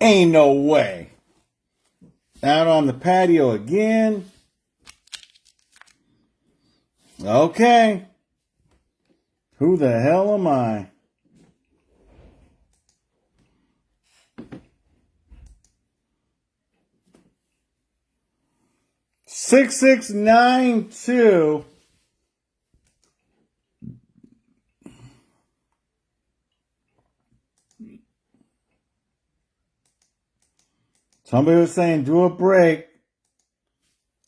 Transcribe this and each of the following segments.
Ain't no way. Out on the patio again. Okay. Who the hell am I? Six, 692. Somebody was saying, do a break.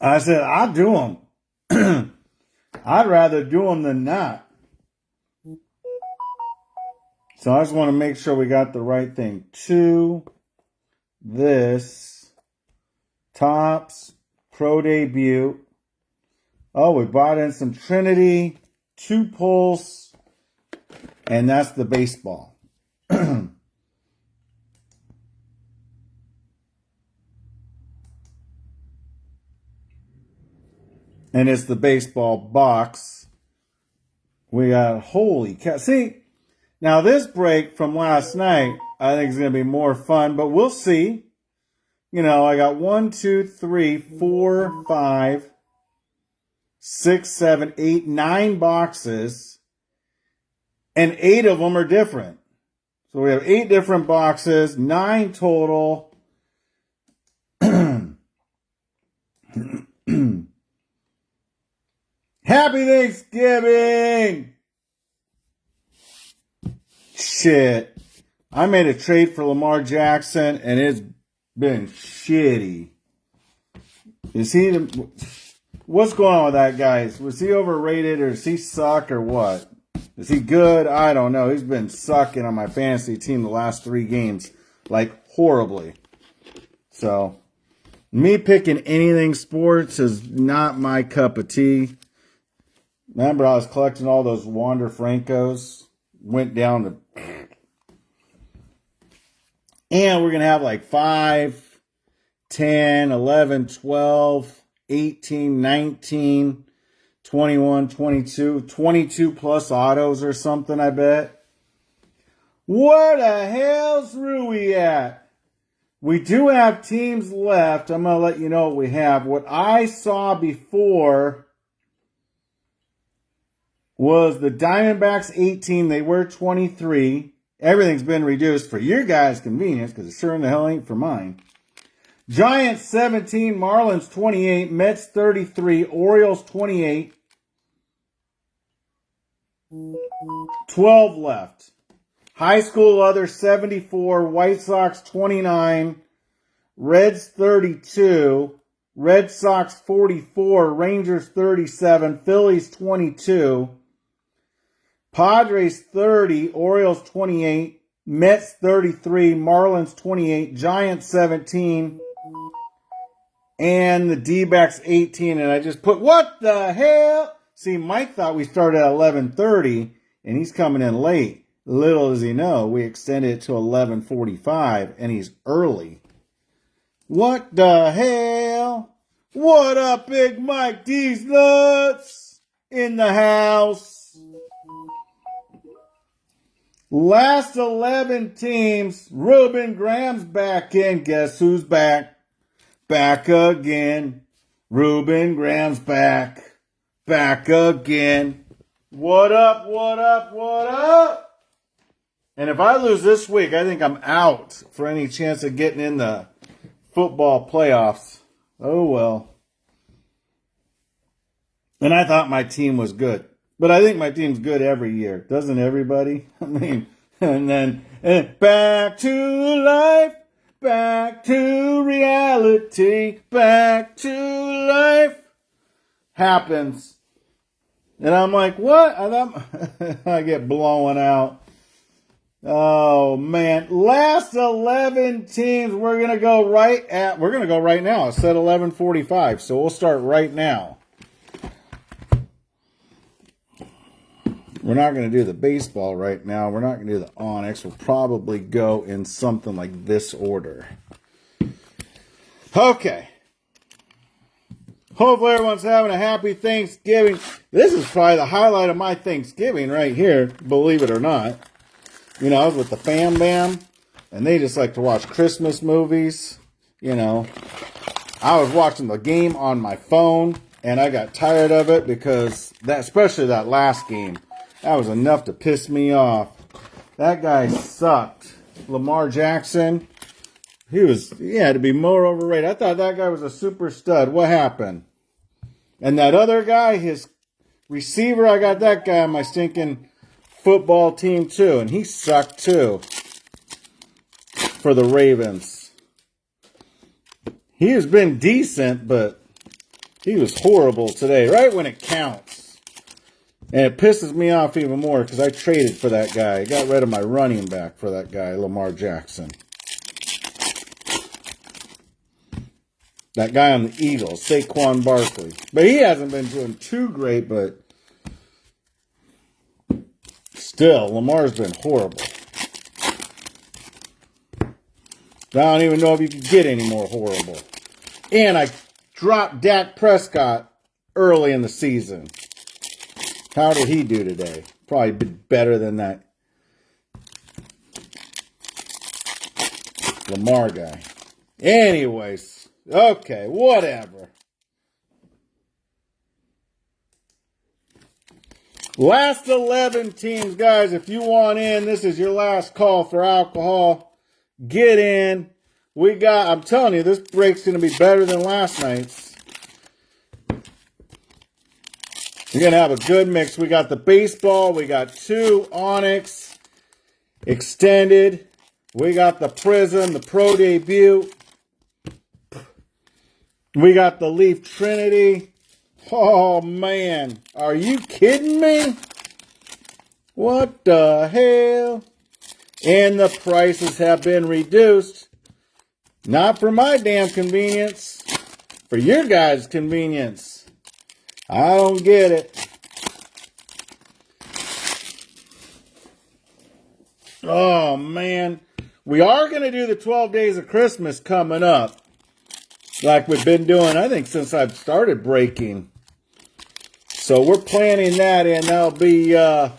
I said, I'll do them. I'd rather do them than not. So I just want to make sure we got the right thing. Two, this, Topps, Pro Debut. Oh, we brought in some Trinity, 2 pulls, and that's the baseball. And it's the baseball box. We got, holy cow. See, now this break from last night, I think is going to be more fun, but we'll see. You know, I got 1, 2, 3, 4, 5, 6, 7, 8, 9 boxes, and 8 of them are different. So we have 8 different boxes, 9 total. Happy Thanksgiving! Shit. I made a trade for Lamar Jackson, and it's been shitty. Is he... What's going on with that, guys? Was he overrated, or does he suck, or what? Is he good? I don't know. He's been sucking on my fantasy team the last 3 games. Like, horribly. So, me picking anything sports is not my cup of tea. Remember, I was collecting all those Wander Francos. Went down to... And we're going to have like 5, 10, 11, 12, 18, 19, 21, 22, 22 plus autos or something, I bet. Where the hell's Rui at? We do have teams left. I'm going to let you know what we have. What I saw before was the Diamondbacks 18. They were 23. Everything's been reduced for your guys' convenience, because it sure in the hell ain't for mine. Giants 17, Marlins 28, Mets 33, Orioles 28. 12 left. High school other 74, White Sox 29, Reds 32, Red Sox 44, Rangers 37, Phillies 22. Padres 30, Orioles 28, Mets 33, Marlins 28, Giants 17, and the D-backs 18. And I just put, what the hell? See, Mike thought we started at 11:30, and he's coming in late. Little does he know, we extended it to 11:45, and he's early. What the hell? What up, Big Mike D's nuts in the house? Last 11 teams, Ruben Graham's back in. Guess who's back? Back again. Ruben Graham's back. Back again. What up, what up, what up? And if I lose this week, I think I'm out for any chance of getting in the football playoffs. Oh, well. And I thought my team was good. But I think my team's good every year. Doesn't everybody? I mean, and then back to life, back to reality, back to life happens. And I'm like, what? I get blown out. Oh, man. Last 11 teams, we're going to go right now. I said 11:45, so we'll start right now. We're not going to do the baseball right now. We're not going to do the Onyx. We'll probably go in something like this order. Okay. Hopefully everyone's having a happy Thanksgiving. This is probably the highlight of my Thanksgiving right here, believe it or not. You know, I was with the Fam Bam. and they just like to watch Christmas movies. You know, I was watching the game on my phone, and I got tired of it because especially that last game, that was enough to piss me off. That guy sucked. Lamar Jackson, he had to be more overrated. I thought that guy was a super stud. What happened? And that other guy, his receiver, I got that guy on my stinking football team too, and he sucked too for the Ravens. He has been decent, but he was horrible today, right when it counts. And it pisses me off even more because I traded for that guy. I got rid of my running back for that guy, Lamar Jackson. That guy on the Eagles, Saquon Barkley. But he hasn't been doing too great, but still, Lamar's been horrible. I don't even know if you could get any more horrible. And I dropped Dak Prescott early in the season. How did he do today? Probably better than that Lamar guy. Anyways, okay, whatever. Last 11 teams, guys. If you want in, this is your last call for alcohol. Get in. I'm telling you, this break's going to be better than last night's. You're going to have a good mix. We got the baseball. We got 2 Onyx extended. We got the Prizm, the Pro Debut. We got the Leaf Trinity. Oh, man. Are you kidding me? What the hell? And the prices have been reduced. Not for my damn convenience. For your guys' convenience. I don't get it. Oh, man. We are going to do the 12 Days of Christmas coming up. Like we've been doing, I think, since I've started breaking. So we're planning that in. That'll be, the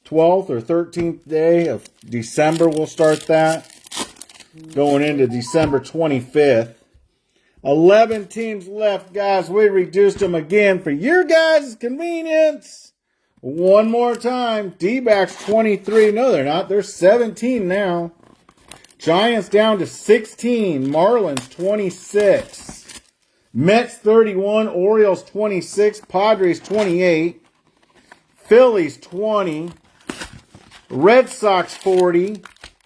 12th or 13th day of December. We'll start that. Going into December 25th. 11 teams left, guys. We reduced them again for your guys' convenience. One more time. D-backs 23. No, they're not. They're 17 now. Giants down to 16. Marlins 26. Mets 31. Orioles 26. Padres 28. Phillies 20. Red Sox 40.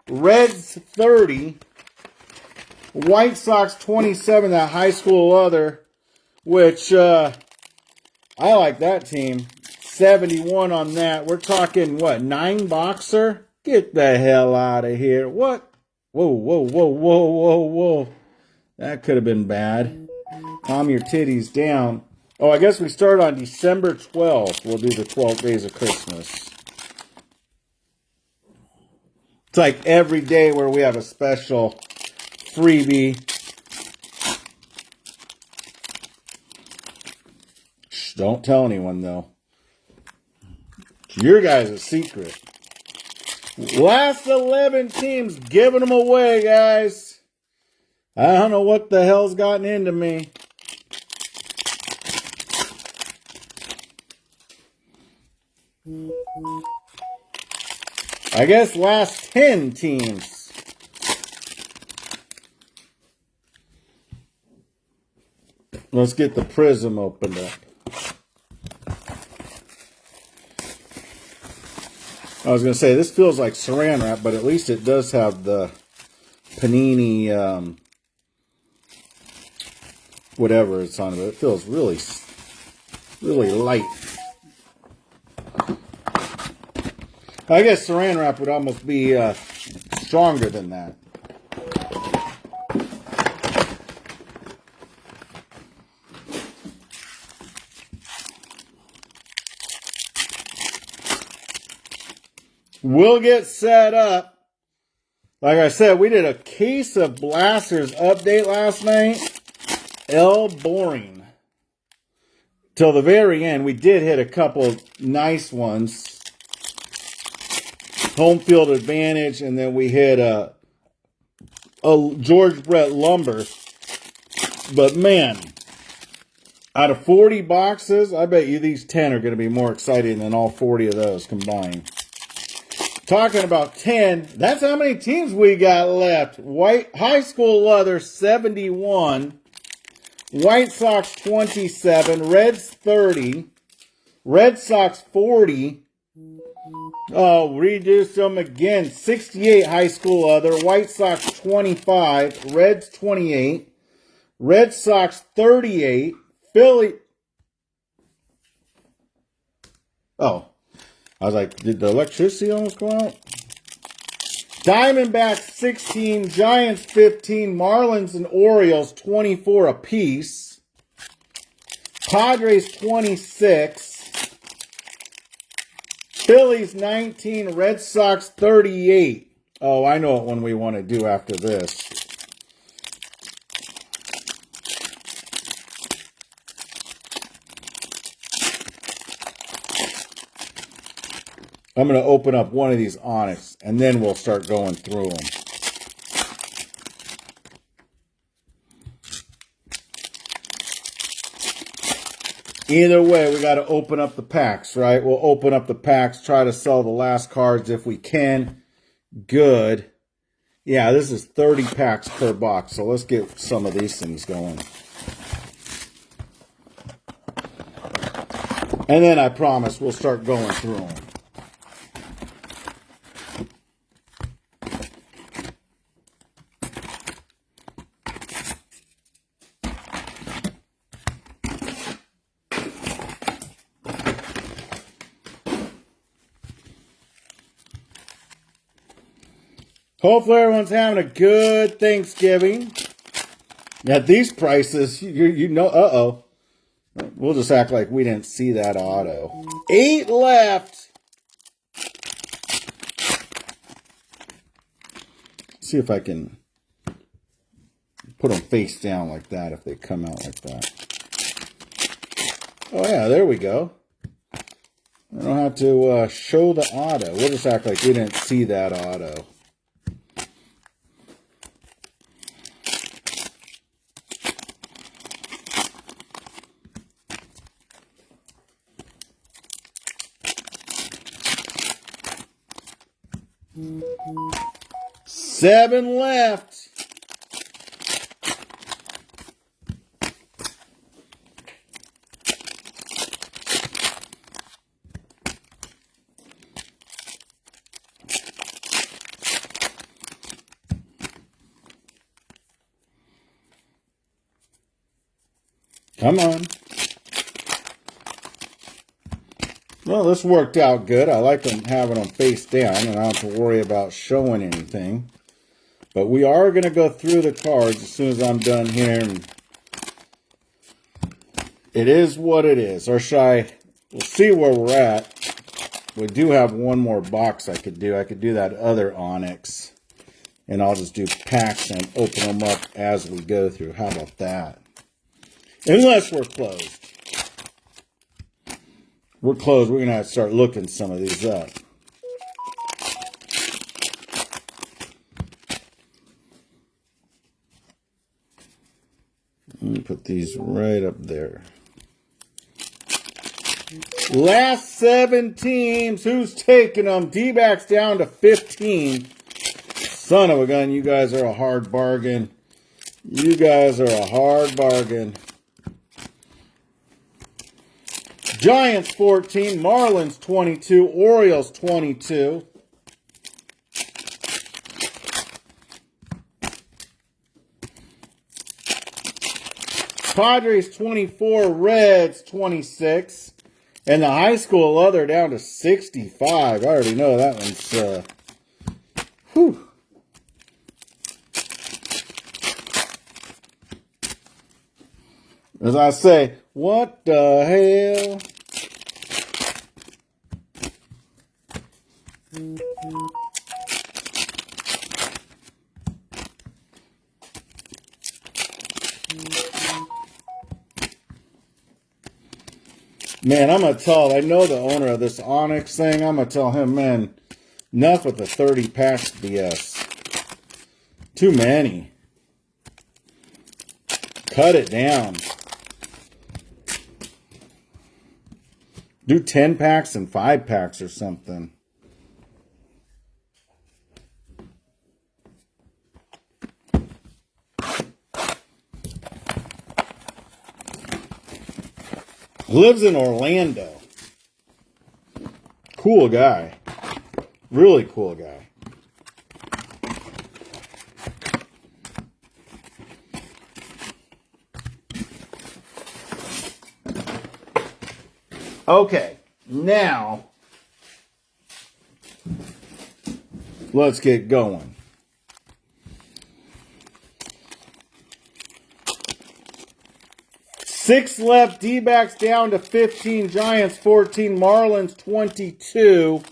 Reds 30. White Sox 27, that high school other, which I like that team. 71 on that. We're talking, 9 boxer? Get the hell out of here. What? Whoa. That could have been bad. Calm your titties down. Oh, I guess we start on December 12th. We'll do the 12 Days of Christmas. It's like every day where we have a special freebie. Shh, don't tell anyone, though. It's your guys' secret. Last 11 teams, giving them away, guys. I don't know what the hell's gotten into me. I guess last 10 teams. Let's get the Prizm opened up. I was going to say, this feels like saran wrap, but at least it does have the Panini, whatever it's on it. It feels really, really light. I guess saran wrap would almost be stronger than that. We'll get set up. Like I said, we did a case of blasters update last night. Boring. Till the very end, we did hit a couple nice ones. home field advantage, and then we hit a George Brett Lumber. But man, out of 40 boxes, I bet you these 10 are going to be more exciting than all 40 of those combined. Talking about 10, that's how many teams we got left. White high school leather 71, White Sox 27, Reds 30, Red Sox 40. Oh, reduce them again. 68 high school leather, White Sox 25, Reds 28, Red Sox 38, Philly. Oh, I was like, did the electricity almost go out? Diamondbacks 16, Giants 15, Marlins and Orioles 24 apiece. Padres 26. Phillies 19, Red Sox 38. Oh, I know what one we want to do after this. I'm going to open up one of these Onyx, and then we'll start going through them. Either way, we got to open up the packs, right? We'll open up the packs, try to sell the last cards if we can. Good. Yeah, this is 30 packs per box, so let's get some of these things going. And then I promise we'll start going through them. Hopefully everyone's having a good Thanksgiving. At these prices, you know, uh-oh. We'll just act like we didn't see that auto. 8 left. See if I can put them face down like that if they come out like that. Oh yeah, there we go. I don't have to show the auto. We'll just act like we didn't see that auto. Seven left. Come on. Well, this worked out good. I like them having them face down, and I don't have to worry about showing anything. But we are going to go through the cards as soon as I'm done here. And it is what it is. Or should I? We'll see where we're at. We do have one more box I could do. I could do that other Onyx. And I'll just do packs and open them up as we go through. How about that? Unless we're closed. We're closed. We're going to have to start looking some of these up. Let me put these right up there. Last 7 teams. Who's taking them? D-backs down to 15. Son of a gun, you guys are a hard bargain. You guys are a hard bargain. Giants 14, Marlins 22, Orioles 22. Padres 24, Reds 26. And the high school leather down to 65. I already know that one's, whew. As I say, what the hell? Man, I'm going to tell, I know the owner of this Onyx thing, I'm going to tell him, man, Enough with the 30 packs BS. Too many. Cut it down. Do 10 packs and 5 packs or something. Lives in Orlando. Cool guy. Really cool guy. Okay, now let's get going. Six left, D-backs down to 15, Giants 14, Marlins 22.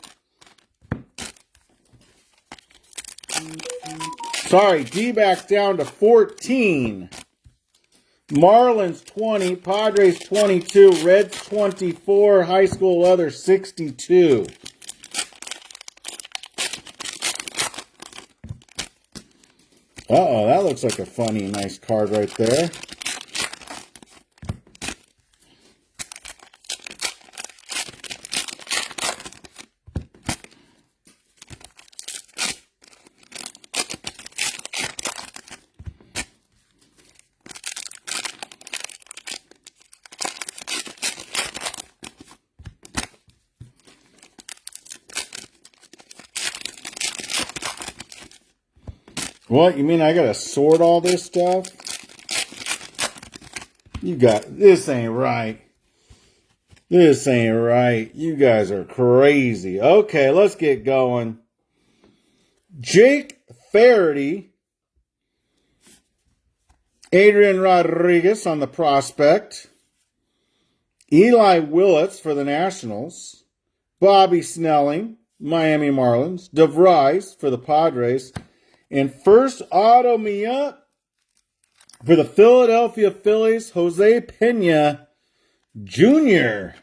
Sorry, D-backs down to 14. Marlins 20, Padres 22, Reds 24, high school leather 62. Uh-oh, that looks like a funny, nice card right there. What? You mean I gotta sort all this stuff? This ain't right. This ain't right. You guys are crazy. Okay, let's get going. Jake Faraday. Adrian Rodriguez on the prospect. Eli Willits for the Nationals. Bobby Snelling, Miami Marlins. DeVries for the Padres. And first auto me up for the Philadelphia Phillies, Jose Pena Jr.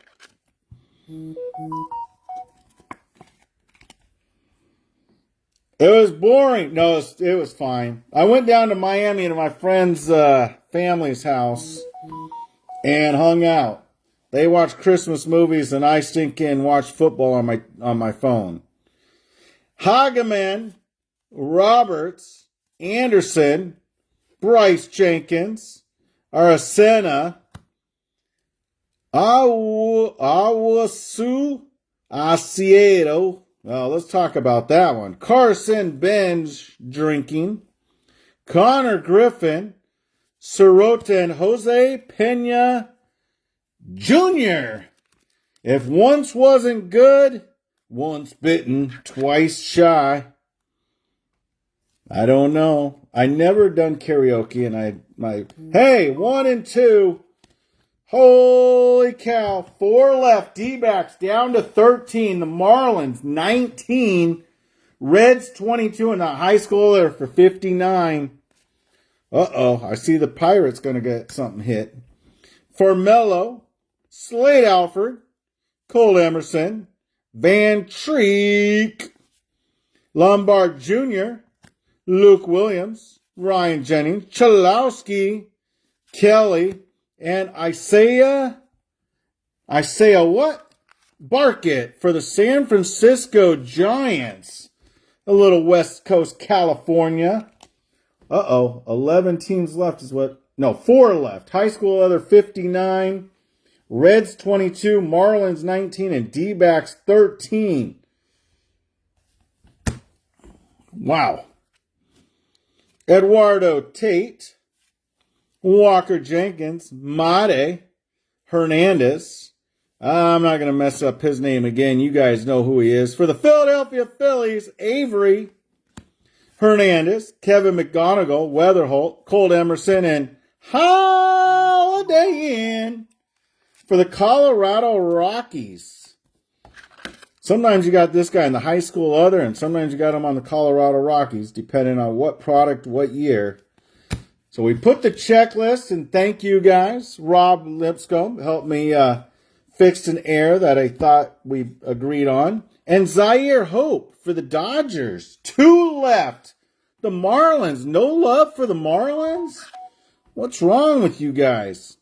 It was boring. No, it was fine. I went down to Miami to my friend's family's house and hung out. They watched Christmas movies and I stink in watched football on my phone. Hageman, Roberts, Anderson, Bryce Jenkins, Aracena, Awasu, Asiero. Well, let's talk about that one. Carson Benj drinking, Connor Griffin, Sirota, and Jose Pena Jr. If once wasn't good, once bitten, twice shy. I don't know. I never done karaoke, and hey, 1 and 2. Holy cow. 4 left. D-backs down to 13. The Marlins 19. Reds 22, and the high schooler for 59. Uh-oh. I see the Pirates going to get something hit. For Mello, Slade Alford, Cole Emerson, Van Treek, Lombard Jr., Luke Williams, Ryan Jennings, Chalowski, Kelly, and Isaiah what? Barkett for the San Francisco Giants. A little West Coast California. Uh-oh, 11 teams left is what? No, 4 left. High school other 59. Reds 22, Marlins 19, and D-backs 13. Wow. Eduardo Tate, Walker Jenkins, Mate, Hernandez. I'm not going to mess up his name again. You guys know who he is. For the Philadelphia Phillies, Avery, Hernandez, Kevin McGonigal, Weatherholt, Cole Emerson, and Holiday Inn. For the Colorado Rockies. Sometimes you got this guy in the high school other, and sometimes you got him on the Colorado Rockies, depending on what product, what year. So we put the checklist, and thank you guys. Rob Lipscomb helped me fix an error that I thought we agreed on. And Zaire Hope for the Dodgers. 2 left. The Marlins. No love for the Marlins? What's wrong with you guys?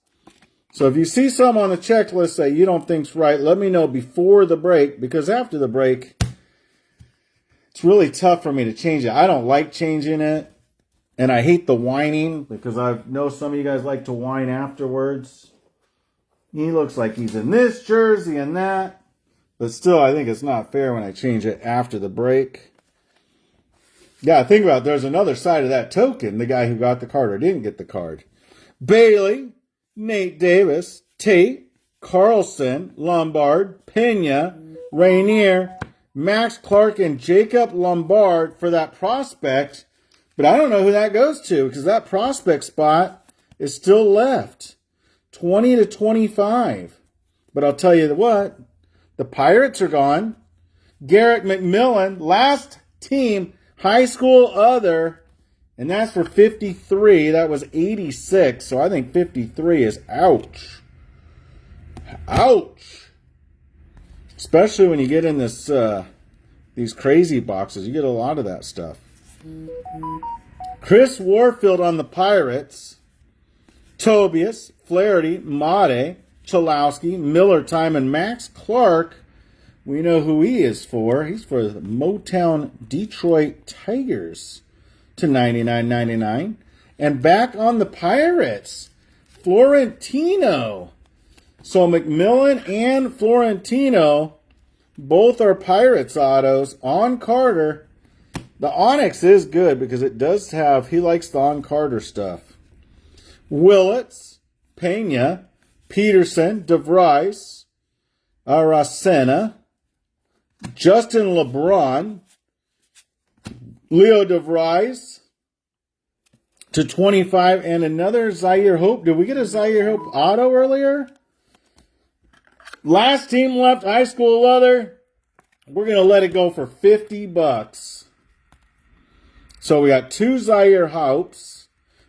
So if you see some on the checklist that you don't think's right, let me know before the break, because after the break, it's really tough for me to change it. I don't like changing it, and I hate the whining, because I know some of you guys like to whine afterwards. He looks like he's in this jersey and that, but still, I think it's not fair when I change it after the break. Yeah, think about it. There's another side of that token, the guy who got the card or didn't get the card. Bailey, Nate Davis, Tate, Carlson, Lombard, Pena, Rainier, Max Clark, and Jacob Lombard for that prospect. But I don't know who that goes to, because that prospect spot is still left. 20 to 25. But I'll tell you what, the Pirates are gone. Garrett McMillan, last team, high school other, and that's for 53. That was 86, so I think 53 is ouch. Ouch. Especially when you get in this these crazy boxes. You get a lot of that stuff. Chris Warfield on the Pirates. Tobias, Flaherty, Mate, Chalowski, Miller Time, and Max Clark. We know who he is for. He's for the Motown Detroit Tigers to 99.99. And back on the Pirates, Florentino. So McMillan and Florentino, both are Pirates autos on Carter. The Onyx is good because it does have, he likes the on Carter stuff. Willits, Pena, Peterson, DeVries, Aracena, Justin LeBron, Leo DeVries to 25, and another Zaire Hope. Did we get a Zaire Hope auto earlier? Last team left, high school leather. We're going to let it go for $50. So we got 2 Zaire Hopes.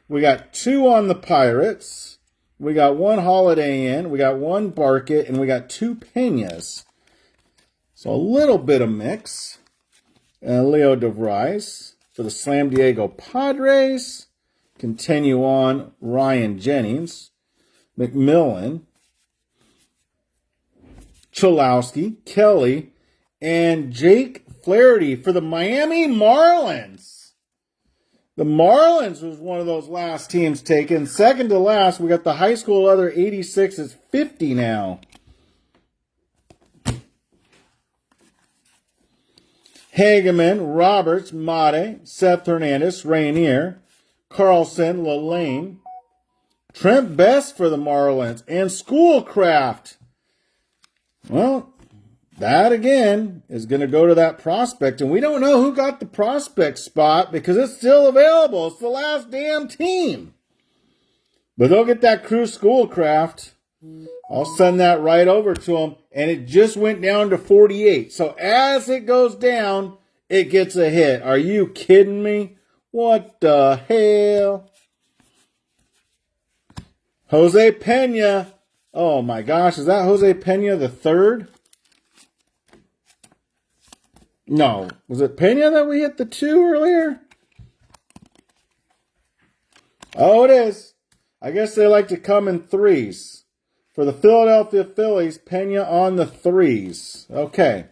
We got 2 on the Pirates. We got 1 Holiday Inn. We got 1 Barkett. And we got 2 Penas. So a little bit of mix. Leo DeVries for the Slam Diego Padres. Continue on, Ryan Jennings. McMillan. Chalowski. Kelly. And Jake Flaherty for the Miami Marlins. The Marlins was one of those last teams taken. Second to last, we got the high school other 86 is 50 now. Hageman, Roberts, Mate, Seth Hernandez, Rainier, Carlson, Lalane, Trent Best for the Marlins, and Schoolcraft. Well, that, again, is going to go to that prospect. And we don't know who got the prospect spot because it's still available. It's the last damn team. But they'll get that Crew Schoolcraft. I'll send that right over to them. And it just went down to 48. So as it goes down, it gets a hit. Are you kidding me? What the hell? Jose Pena. Oh, my gosh. Is that Jose Pena the third? No. Was it Pena that we hit the 2 earlier? Oh, it is. I guess they like to come in 3s. For the Philadelphia Phillies, Pena on the 3s. Okay.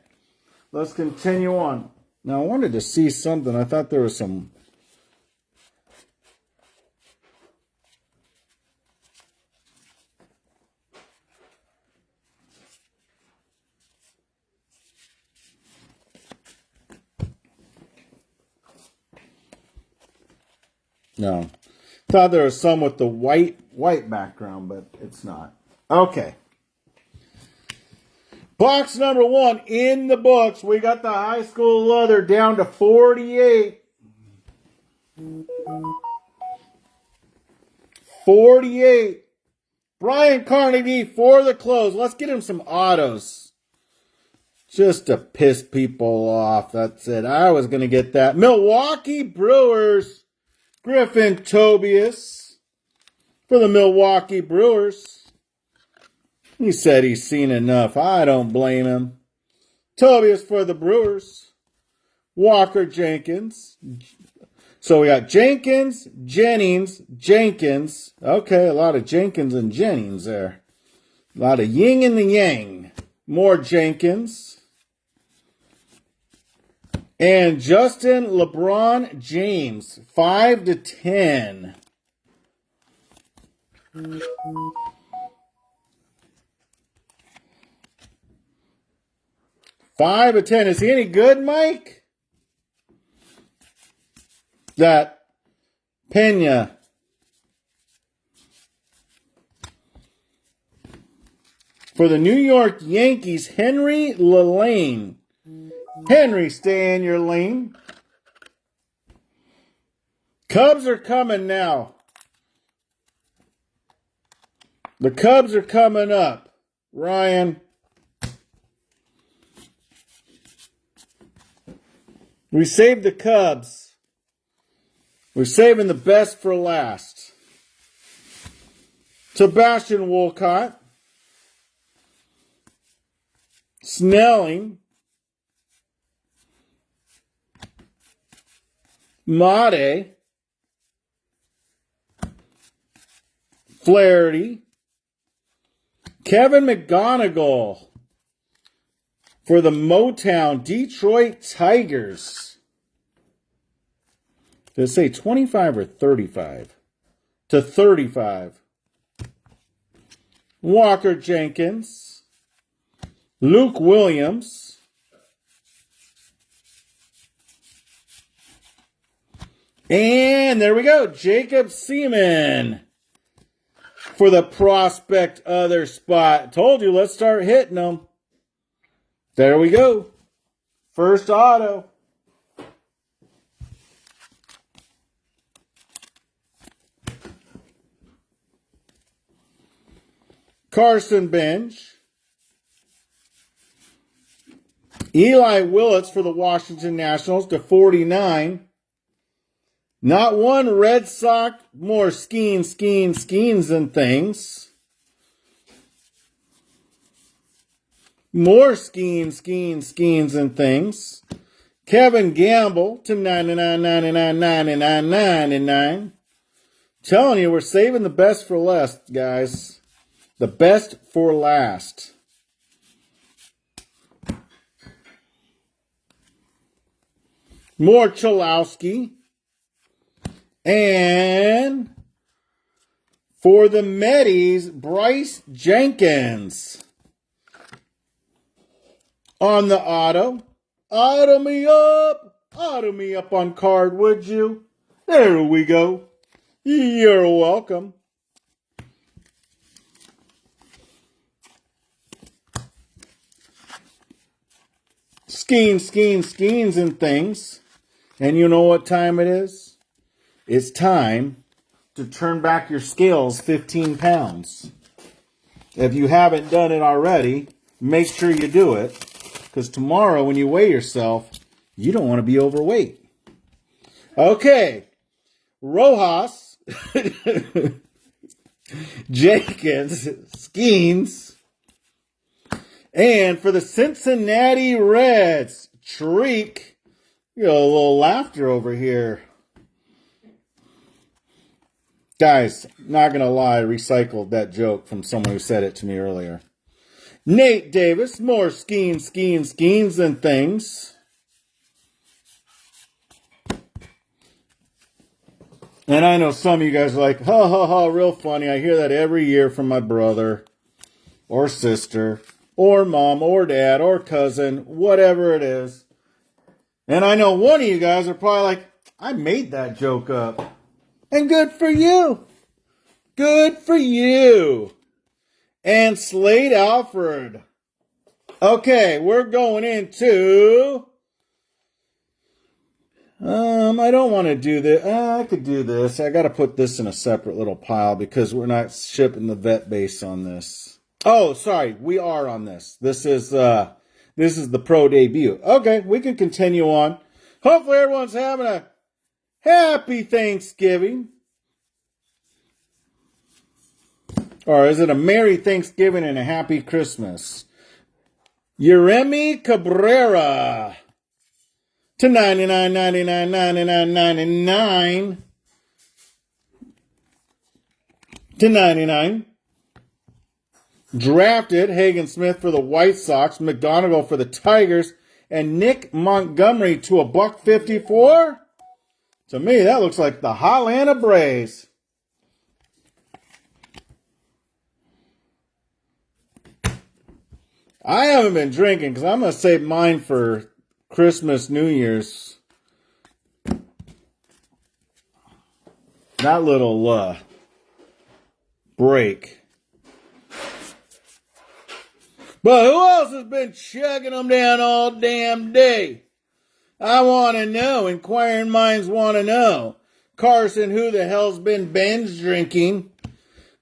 Let's continue on. Now, I wanted to see something. I thought there was some... No. Thought there was some with the white background, but it's not. Okay. Box number 1 in the books. We got the high school leather down to 48. 48. Brian Carnegie for the close. Let's get him some autos. Just to piss people off. That's it. I was going to get that. Milwaukee Brewers. Griffin Tobias for the Milwaukee Brewers. He said he's seen enough. I don't blame him. Tobias for the Brewers. Walker Jenkins. So we got Jenkins, Jennings, Jenkins. Okay, a lot of Jenkins and Jennings there. A lot of yin and the yang. More Jenkins. And Justin LeBron James, 5/10. Five of 10. Is he any good, Mike? That Pena. For the New York Yankees, Henry LaLane. Henry, stay in your lane. Cubs are coming now. The Cubs are coming up. Ryan. We saved the Cubs. We're saving the best for last. Sebastian Wolcott. Snelling. Mate. Flaherty. Kevin McGonigal for the Motown Detroit Tigers. Did it say 25 or 35? To 35. Walker Jenkins. Luke Williams. And there we go. Jacob Seaman for the prospect other spot. Told you, let's start hitting them. There we go. First auto. Carson Bench. Eli Willits for the Washington Nationals to 49. Not one Red Sox, more skeins and things. More skeins and things. Kevin Gamble to 99. Telling you, we're saving the best for last, guys. The best for last. More Cholowski. And for the Medis, Bryce Jenkins. On the auto. Auto me up. Auto me up on card, would you? There we go. You're welcome. Skeins and things. And you know what time it is? It's time to turn back your scales 15 pounds. If you haven't done it already, make sure you do it. Because tomorrow when you weigh yourself, you don't want to be overweight. Okay. Rojas. Jenkins. Skeens. And for the Cincinnati Reds, Treek. You got a little laughter over here. Guys, not going to lie, I recycled that joke from someone who said it to me earlier. Nate Davis, more skeins and things. And I know some of you guys are like, ha ha ha, real funny. I hear that every year from my brother or sister or mom or dad or cousin, whatever it is. And I know one of you guys are probably like, I made that joke up. And good for you. Good for you. And Slade Alford. Okay, we're going into... I don't want to do this. I could do this. I got to put this in a separate little pile because we're not shipping the vet base on this. Oh, sorry. We are on this. This is the pro debut. Okay, we can continue on. Hopefully everyone's having a happy Thanksgiving. Or is it a Merry Thanksgiving and a Happy Christmas? Yeremy Cabrera. To 99, 99, 99, 99. To 99. Drafted Hagen Smith for the White Sox, McGonigal for the Tigers, and Nick Montgomery to a $1.54. To me, that looks like the Hollanda Braves. I haven't been drinking because I'm going to save mine for Christmas, New Year's. That little break. But who else has been chugging them down all damn day? I want to know. Inquiring minds want to know. Carson, who the hell's been binge drinking?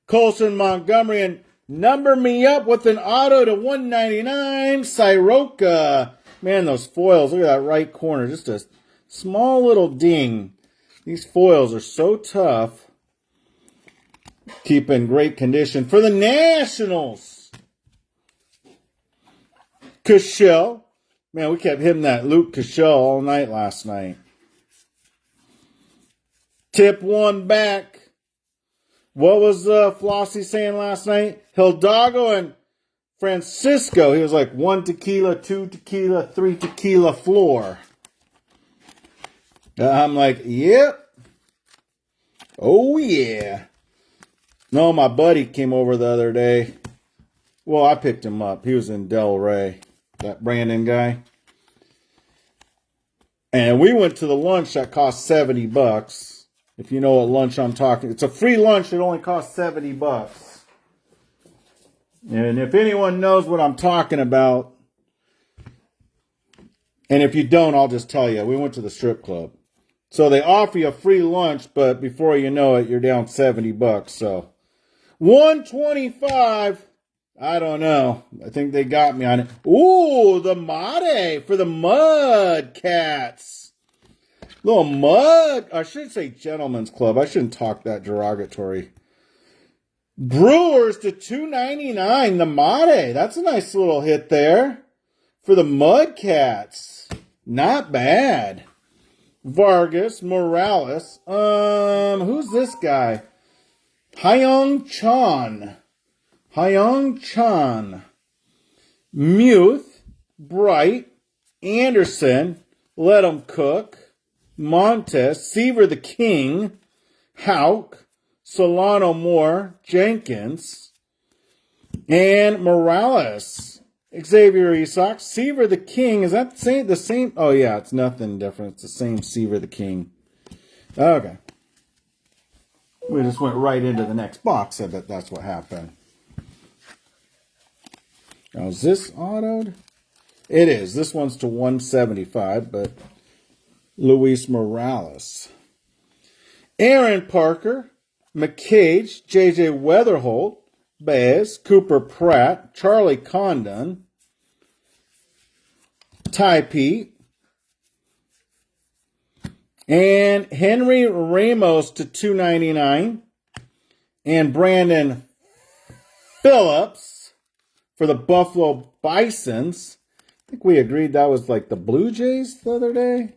Colson, Montgomery, and number me up with an auto to 199. Soroka. Man, those foils. Look at that right corner. Just a small little ding. These foils are so tough. Keep in great condition for the Nationals. Cashel. Man, we kept hitting that Luke Cashel all night last night. Tip one back. What was Flossie saying last night? Hidalgo and Francisco. He was like 1 tequila, 2 tequila, 3 tequila floor. I'm like, yep. Oh, yeah. No, my buddy came over the other day. Well, I picked him up. He was in Del Rey. That Brandon guy. And we went to the lunch that cost $70. If you know what lunch I'm talking. It's a free lunch. It only costs $70. And if anyone knows what I'm talking about, and if you don't, I'll just tell you. We went to the strip club. So they offer you a free lunch, but before you know it, you're down $70. So $125. I don't know. I think they got me on it. Ooh, the Mate for the Mud Cats. Little mud. I should say Gentlemen's Club. I shouldn't talk that derogatory. Brewers to $2.99. The Mate. That's a nice little hit there for the Mud Cats. Not bad. Vargas, Morales. Who's this guy? Hyung Chan. Muth, Bright, Anderson, Let 'em Cook, Montes, Seaver the King, Houck, Solano Moore, Jenkins, and Morales. Xavier Isak, Seaver the King. Is that the same? Oh, yeah, it's nothing different. It's the same Seaver the King. Okay. We just went right into the next box, said that that's what happened. Now, is this autoed? It is. This one's to 175, but Luis Morales. Aaron Parker, McCage, J.J. Weatherholt, Baez, Cooper Pratt, Charlie Condon, Ty Pete, and Henry Ramos to 299, and Brandon Phillips for the Buffalo Bisons. I think we agreed that was like the Blue Jays the other day.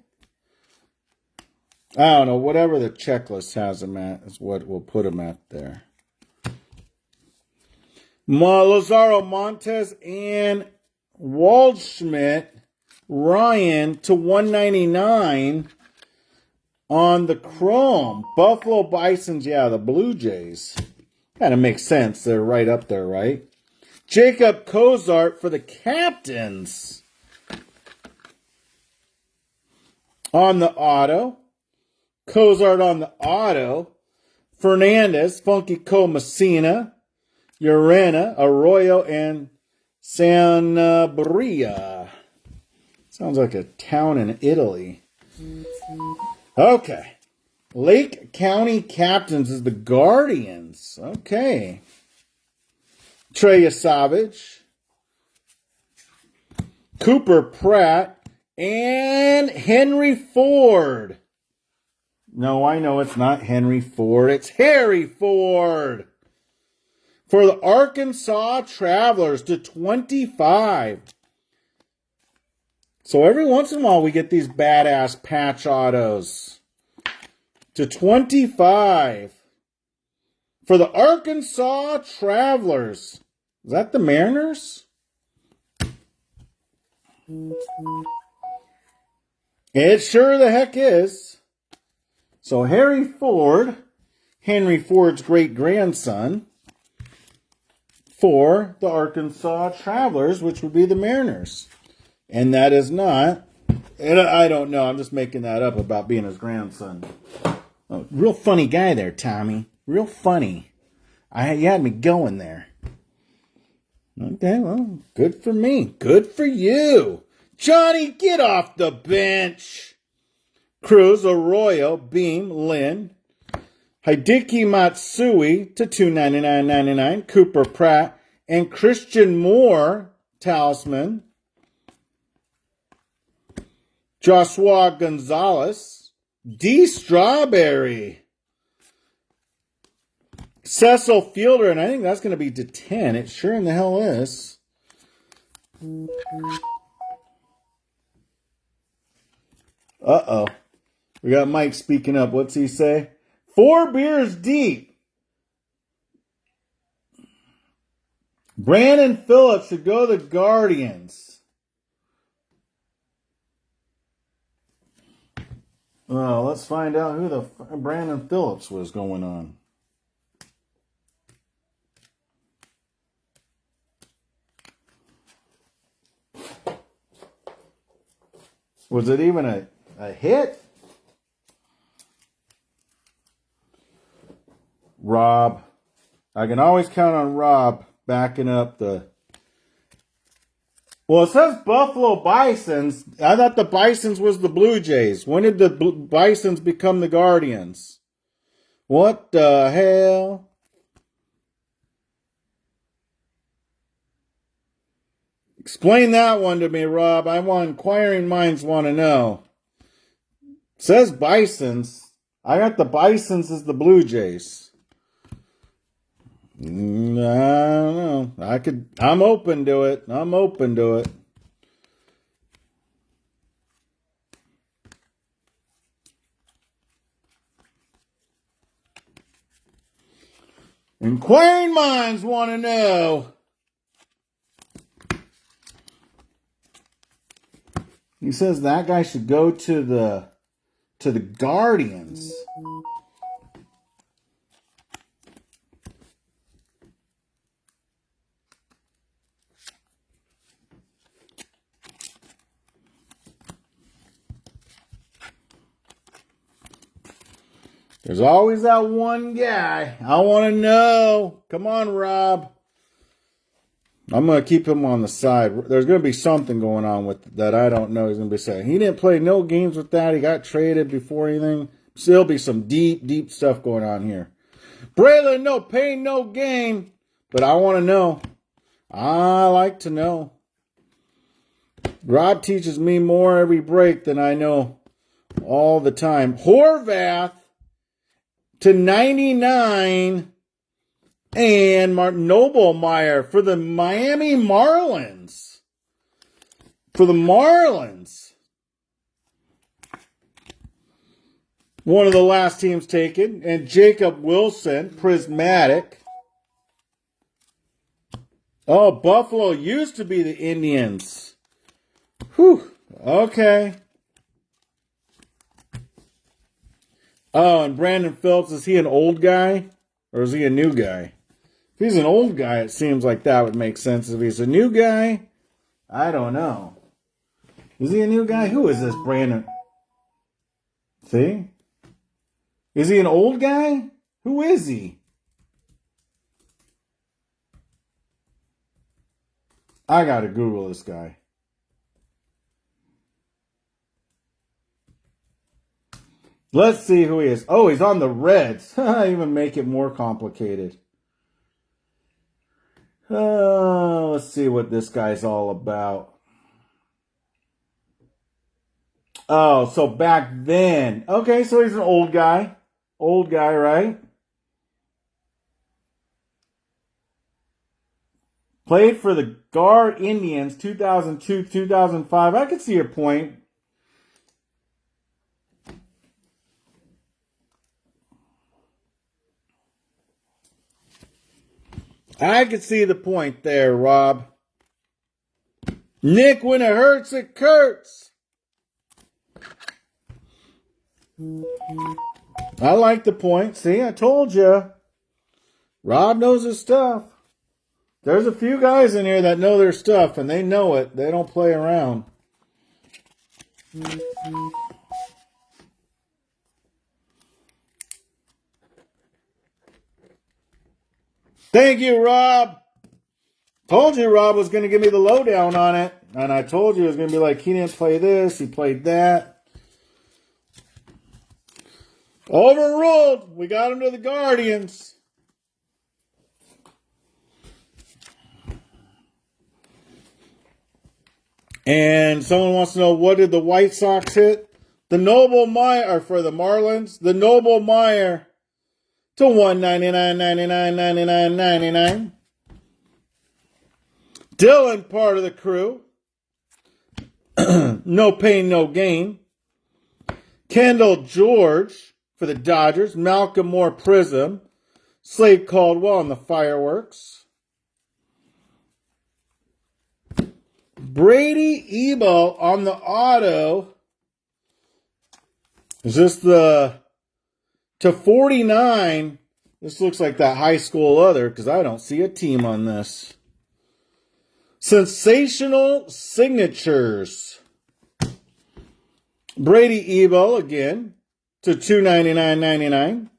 I don't know. Whatever the checklist has them at is what we'll put them at there. Lazaro Montes and Waldschmidt Ryan to 199 on the Chrome. Buffalo Bisons, yeah, the Blue Jays. Kind of makes sense. They're right up there, right? Jacob Cozart for the Captains. On the auto. Cozart on the auto. Fernandez, Funky Cole Messina, Urena, Arroyo, and Sanabria. Sounds like a town in Italy. Okay. Lake County Captains is the Guardians. Okay. Trey Savage, Cooper Pratt, and Henry Ford. No, I know it's not Henry Ford. It's Harry Ford. For the Arkansas Travelers to 25. So every once in a while we get these badass patch autos. /25 for the Arkansas Travelers. Is that the Mariners? It sure the heck is. So Harry Ford, Henry Ford's great-grandson, for the Arkansas Travelers, which would be the Mariners. And that is not, and I don't know, I'm just making that up about being his grandson. Oh, real funny guy there, Tommy. Real funny. You had me going there. Okay, well, good for me. Good for you. Johnny, get off the bench. Cruz, Arroyo, Beam, Lynn. Hideki Matsui to $299.99. Cooper Pratt and Christian Moore, Talisman. Joshua Gonzalez. D. Strawberry. Cecil Fielder, and I think that's going to be to 10. It sure in the hell is. Uh-oh. We got Mike speaking up. What's he say? 4 beers deep. Brandon Phillips should go to the Guardians. Well, let's find out who the Brandon Phillips was going on. Was it even a hit? Rob. I can always count on Rob backing up the... Well, it says Buffalo Bisons. I thought the Bisons was the Blue Jays. When did the Bisons become the Guardians? What the hell? Explain that one to me, Rob. Inquiring minds want to know. It says Bisons. I got the Bisons as the Blue Jays. I don't know. I'm open to it. I'm open to it. Inquiring minds want to know. He says that guy should go to the Guardians. There's always that one guy. I want to know. Come on, Rob. I'm going to keep him on the side. There's going to be something going on with that I don't know. He's going to be saying he didn't play no games with that. He got traded before anything. Still be some deep, deep stuff going on here. Braylon, no pain, no gain. But I want to know. I like to know. Rob teaches me more every break than I know all the time. Horvath to 99. And Martin Noblemeyer for the Miami Marlins. For the Marlins. One of the last teams taken. And Jacob Wilson, prismatic. Oh, Buffalo used to be the Indians. Whew. Okay. Oh, and Brandon Phillips, is he an old guy? Or is he a new guy? If he's an old guy, it seems like that would make sense. If he's a new guy, I don't know. Is he a new guy? Who is this Brandon? See? Is he an old guy? Who is he? I gotta Google this guy. Let's see who he is. Oh, he's on the Reds. Even make it more complicated. Let's see what this guy's all about. Oh, so back then. Okay, so he's an old guy. Old guy, right? Played for the Guard Indians 2002-2005. I could see your point. I could see the point there, Rob. Nick, when it hurts, it curts. I like the point. See, I told you. Rob knows his stuff. There's a few guys in here that know their stuff, and they know it. They don't play around. Thank you, Rob. Told you Rob was going to give me the lowdown on it. And I told you it was going to be like, he didn't play this, he played that. Overruled. We got him to the Guardians. And someone wants to know, what did the White Sox hit? The Noble Meyer, or for the Marlins, the Noble Meyer to $199.99.99.99. Dylan, part of the crew. No pain, no gain. Kendall George for the Dodgers. Malcolm Moore Prizm. Slade Caldwell on the fireworks. Brady Ebo on the auto. Is this the to 49? This looks like that high school other because I don't see a team on this. Sensational signatures. Brady Ebo again to $299.99.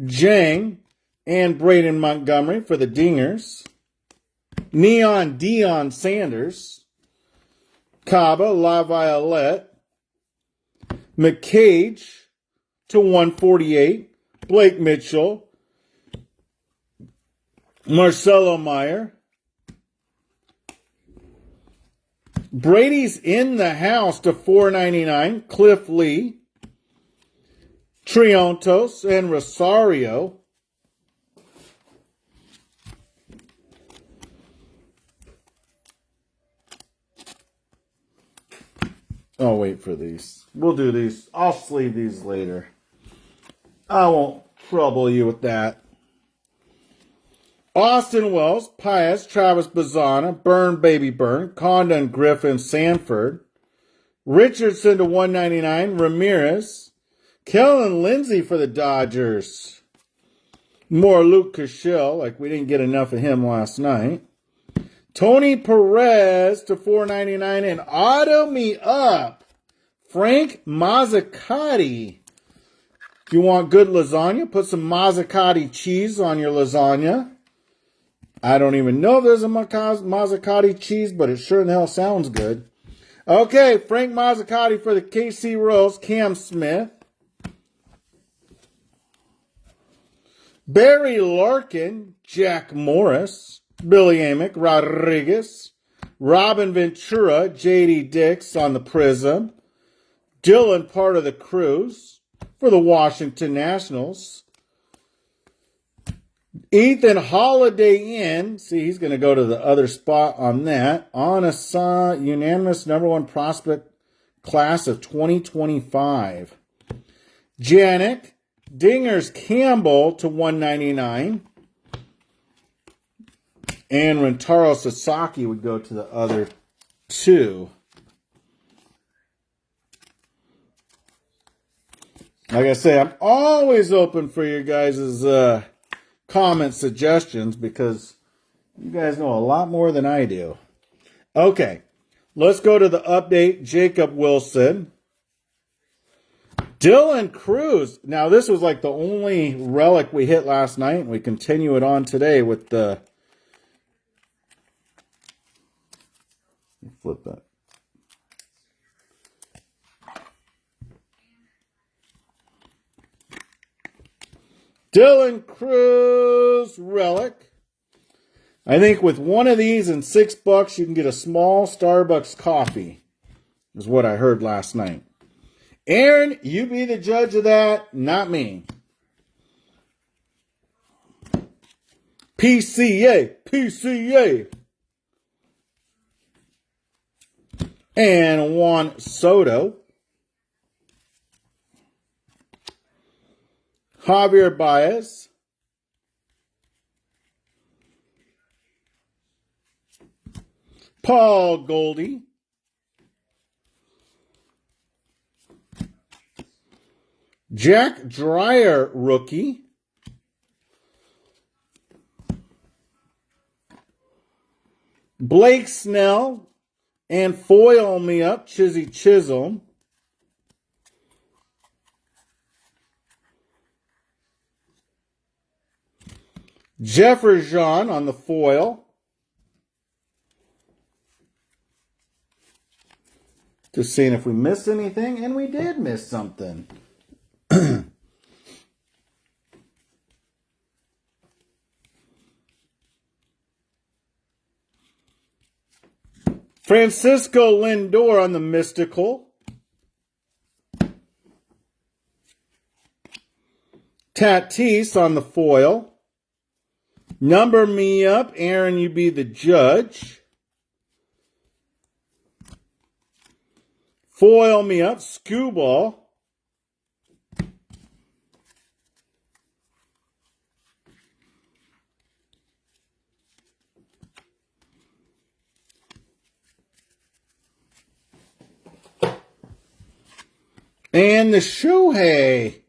Jang and Braden Montgomery for the Dingers. Neon Deion Sanders. Caba, La Violette. McCage to 148. Blake Mitchell. Marcelo Meyer. Brady's in the house to $4.99. Cliff Lee. Triontos and Rosario. I'll wait for these. We'll do these. I'll sleeve these later. I won't trouble you with that. Austin Wells, Paez, Travis Bazzana, Burn Baby Burn, Condon Griffin, Sanford. Richardson to $199. Ramirez. Kellen Lindsey for the Dodgers. More Luke Cashel, like we didn't get enough of him last night. Tony Perez to $4.99 and auto me up. Frank Mazzacati. If you want good lasagna, put some Mazzacati cheese on your lasagna. I don't even know if there's a Mazzacati cheese, but it sure in the hell sounds good. Okay, Frank Mazzacati for the KC Royals. Cam Smith. Barry Larkin. Jack Morris. Billy Amick, Rodriguez, Robin Ventura, J.D. Dix on the Prizm, Dylan, part of the Crews for the Washington Nationals, Ethan Holiday in, see he's going to go to the other spot on that, on a unanimous number one prospect class of 2025, Janik, Dingers Campbell to $199. And Rentaro Sasaki would go to the other two. Like I say, I'm always open for your guys' comment suggestions because you guys know a lot more than I do. Okay, let's go to the update. Jacob Wilson. Dylan Cruz. Now, this was like the only relic we hit last night. We continue it on today with the... Flip that. Dylan Cruz relic. I think with one of these and $6, you can get a small Starbucks coffee, is what I heard last night. Aaron, you be the judge of that, not me. PCA. And Juan Soto. Javier Baez. Paul Goldie. Jack Dreyer rookie. Blake Snell and foil me up, Chizzy Chisholm. Jefferson on the foil. Just seeing if we missed anything, and we did miss something. Francisco Lindor on the mystical. Tatis on the foil. Number me up, Aaron, you be the judge. Foil me up, Skewball. And the Shohei.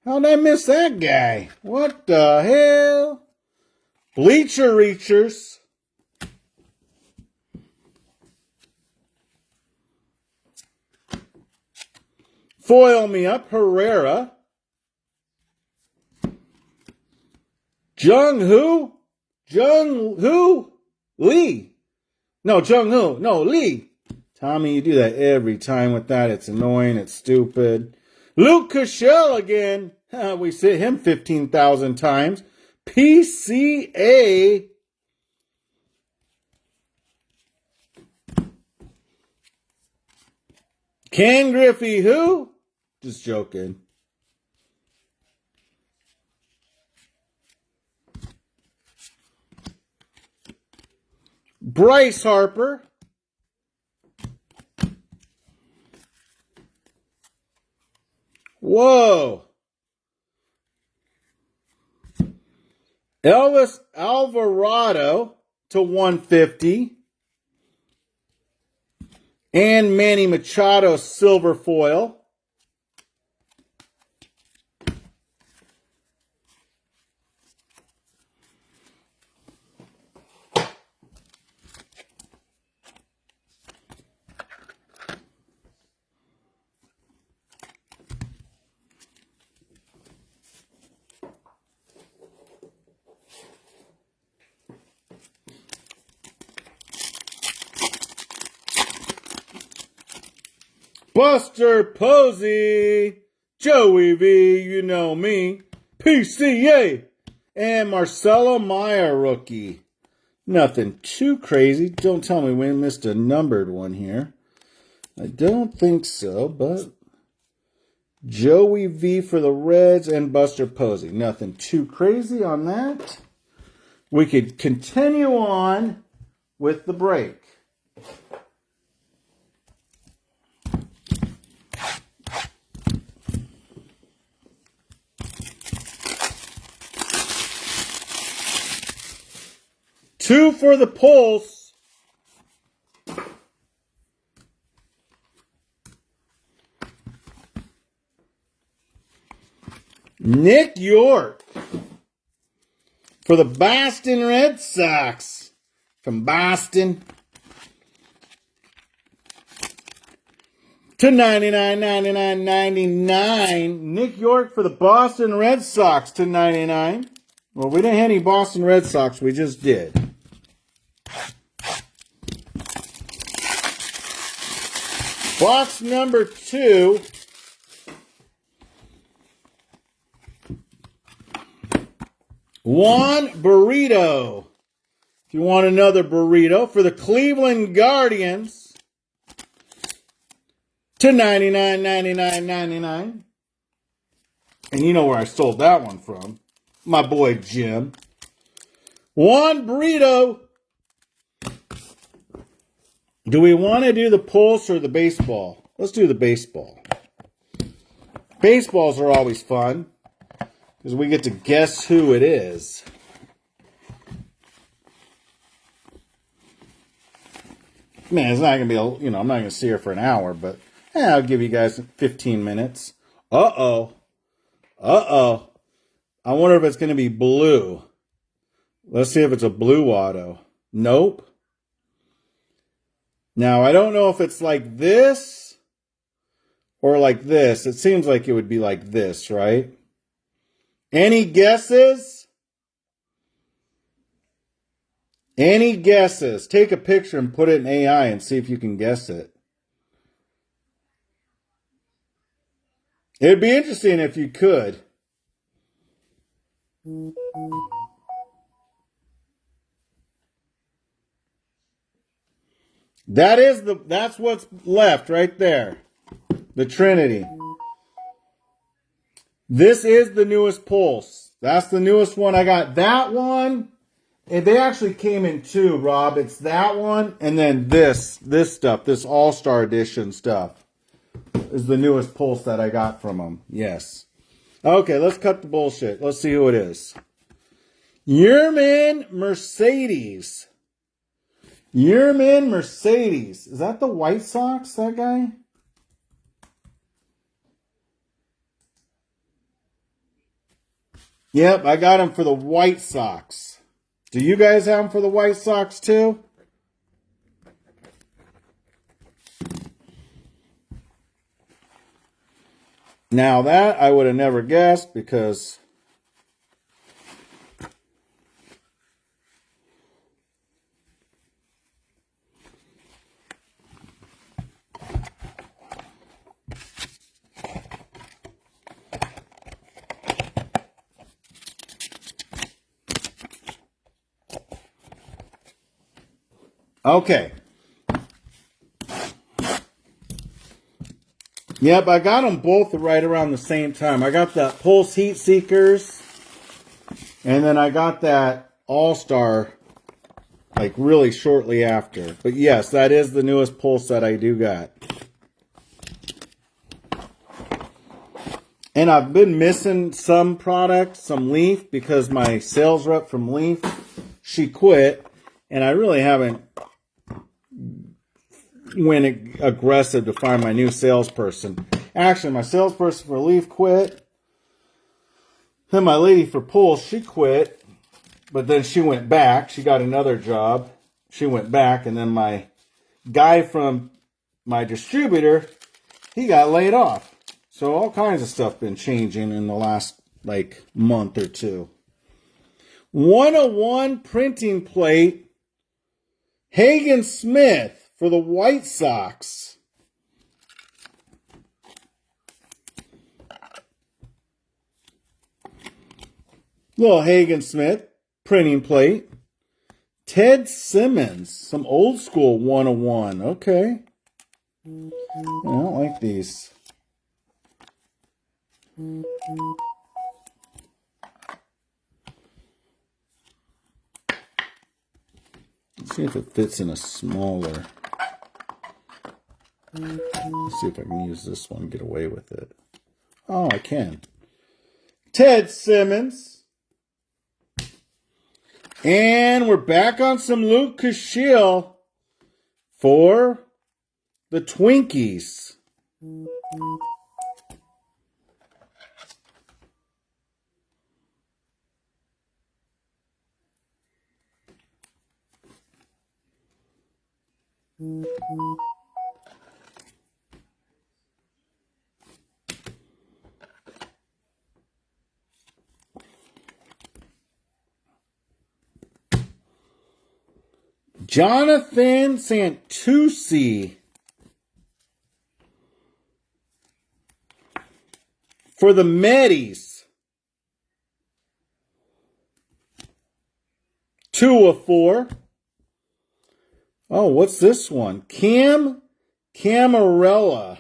How'd I miss that guy? What the hell? Bleacher Reachers. Foil me up, Herrera. Jung Hoo Lee. No, Jung Hoo. No, Lee. Tommy, you do that every time with that. It's annoying. It's stupid. Luke Cashel again. We see him 15,000 times. PCA. Ken Griffey who? Just joking. Bryce Harper. Whoa. Elvis Alvarado to 150. And Manny Machado silver foil. Buster Posey, Joey V, you know me, PCA, and Marcelo Meyer rookie. Nothing too crazy. Don't tell me we missed a numbered one here. I don't think so, but Joey V for the Reds and Buster Posey. Nothing too crazy on that. We could continue on with the break. Two for the Pulse. Nick York for the Boston Red Sox. From Boston. To 99, 99, 99. Nick York for the Boston Red Sox to 99. Well, we didn't have any Boston Red Sox. We just did. Box number 2. One burrito. If you want another burrito for the Cleveland Guardians to 99, 99, 99. And you know where I sold that one from. My boy Jim. Juan Burrito. Do we want to do the pulse or the baseball? Let's do the baseball. Baseballs are always fun because we get to guess who it is. Man, it's not going to be, I'm not going to see her for an hour, but I'll give you guys 15 minutes. Uh-oh. Uh-oh. I wonder if it's going to be blue. Let's see if it's a blue auto. Nope. Now, I don't know if it's like this or like this. It seems like it would be like this, right? Any guesses? Any guesses? Take a picture and put it in AI and see if you can guess it. It'd be interesting if you could. That's what's left right there. The Trinity. This is the newest Pulse. That's the newest one I got. That one, and they actually came in two, Rob. It's that one and then this stuff, this All-Star Edition stuff is the newest Pulse that I got from them. Yes. Okay, let's cut the bullshit. Let's see who it is. Yerman Mercedes. Yerman Mercedes. Is that the White Sox, that guy? Yep, I got him for the White Sox. Do you guys have him for the White Sox too? Now that I would have never guessed because okay. Yep, I got them both right around the same time. I got the Pulse Heat Seekers, and then I got that All-Star, like, really shortly after. But yes, that is the newest Pulse that I do got. And I've been missing some products, some Leaf, because my sales rep from Leaf, she quit, and I really haven't went aggressive to find my new salesperson. Actually, my salesperson for Leaf quit. Then my lady for Pulse, she quit. But then she went back. She got another job. She went back. And then my guy from my distributor, he got laid off. So all kinds of stuff been changing in the last, month or two. 101 printing plate. Hagen Smith for the White Sox. Little Hagen Smith printing plate. Ted Simmons, some old school 101. Okay. I don't like these. Let's see if it fits in a smaller. Let's see if I can use this one and get away with it. Oh, I can. Ted Simmons. And we're back on some Luke Cashill for the Twinkies. Jonathan Santucci for the Medis. 2 of 4. Oh, what's this one? Cam Camarella.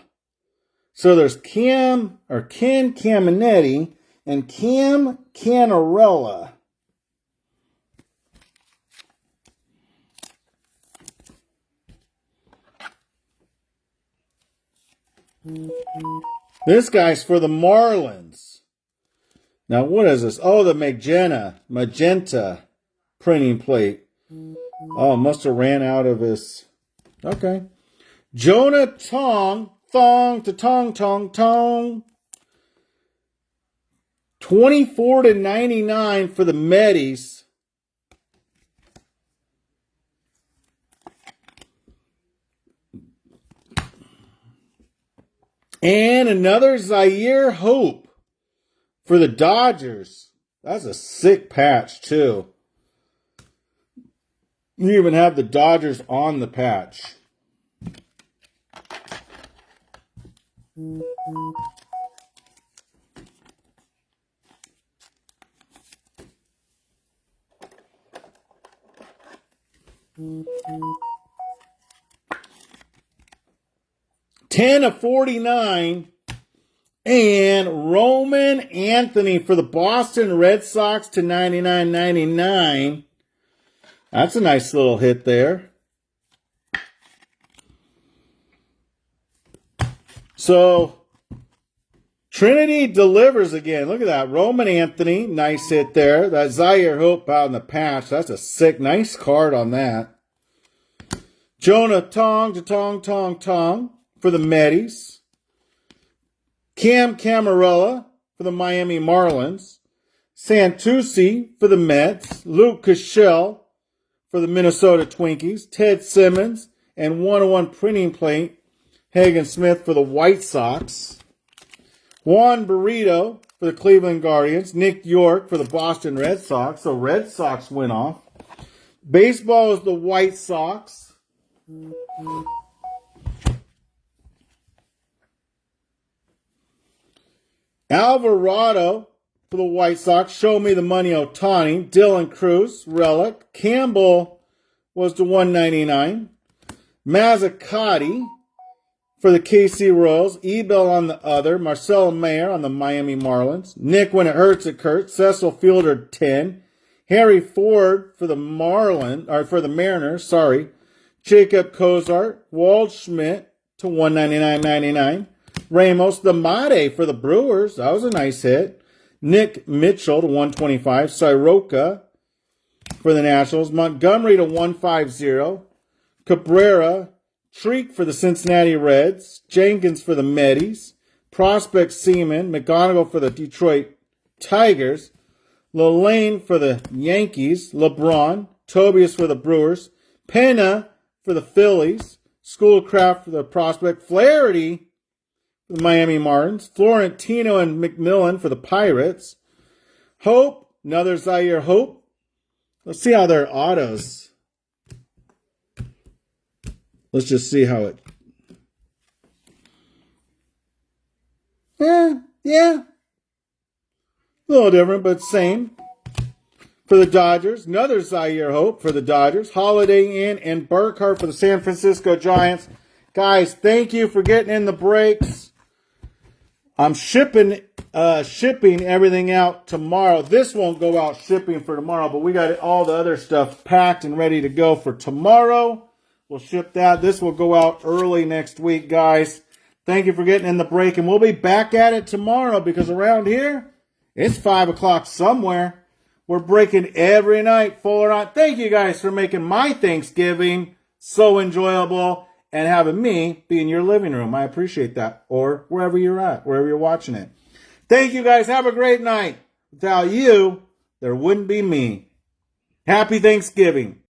So there's Ken Caminetti and Cam Canarella. This guy's for the Marlins. Now, what is this? Oh, the magenta printing plate. Oh, must have ran out of his. Okay. Jonah Tong, thong to tong tong tong. 24/99 for the Medis. And another Zaire Hope for the Dodgers. That's a sick patch, too. You even have the Dodgers on the patch. $10/49. And Roman Anthony for the Boston Red Sox to 99.99. That's a nice little hit there. So, Trinity delivers again. Look at that. Roman Anthony, nice hit there. That Zaire Hope out in the patch. That's a sick, nice card on that. Jonah Tong to Tong Tong Tong for the Medis. Cam Camarella for the Miami Marlins. Santucci for the Mets. Luke Cashel for the Minnesota Twinkies. Ted Simmons and 101 printing plate. Hagen Smith for the White Sox. Juan Burrito for the Cleveland Guardians. Nick York for the Boston Red Sox. So Red Sox win off. Baseball is the White Sox. Alvarado for the White Sox. Show me the money, Ohtani. Dylan Cruz, relic. Campbell was to 199. Mazzucati for the KC Royals. Ebel on the other. Marcelo Mayer on the Miami Marlins. Nick when it hurts it hurts. Cecil Fielder 10. Harry Ford for the Mariners. Sorry. Jacob Cozart. Wald Schmidt to 199.99. Ramos, the Mate for the Brewers. That was a nice hit. Nick Mitchell to 125. Soroka for the Nationals. Montgomery to 150. Cabrera. Treek for the Cincinnati Reds. Jenkins for the Medis. Prospect Seaman. McGonigal for the Detroit Tigers. Lane for the Yankees. LeBron. Tobias for the Brewers. Pena for the Phillies. Schoolcraft for the Prospect. Flaherty the Miami Marlins. Florentino and McMillan for the Pirates. Hope, another Zaire Hope. Let's see how their autos. Let's just see how it. Yeah. A little different, but same. For the Dodgers, another Zaire Hope for the Dodgers. Holiday Inn and Burkhardt for the San Francisco Giants. Guys, thank you for getting in the breaks. I'm shipping everything out tomorrow. This won't go out shipping for tomorrow, but we got all the other stuff packed and ready to go for tomorrow. We'll ship that. This will go out early next week, guys. Thank you for getting in the break, and we'll be back at it tomorrow because around here, it's 5 o'clock somewhere. We're breaking every night, full or not. Thank you guys for making my Thanksgiving so enjoyable and having me be in your living room. I appreciate that. Or wherever you're at, wherever you're watching it. Thank you guys. Have a great night. Without you, there wouldn't be me. Happy Thanksgiving.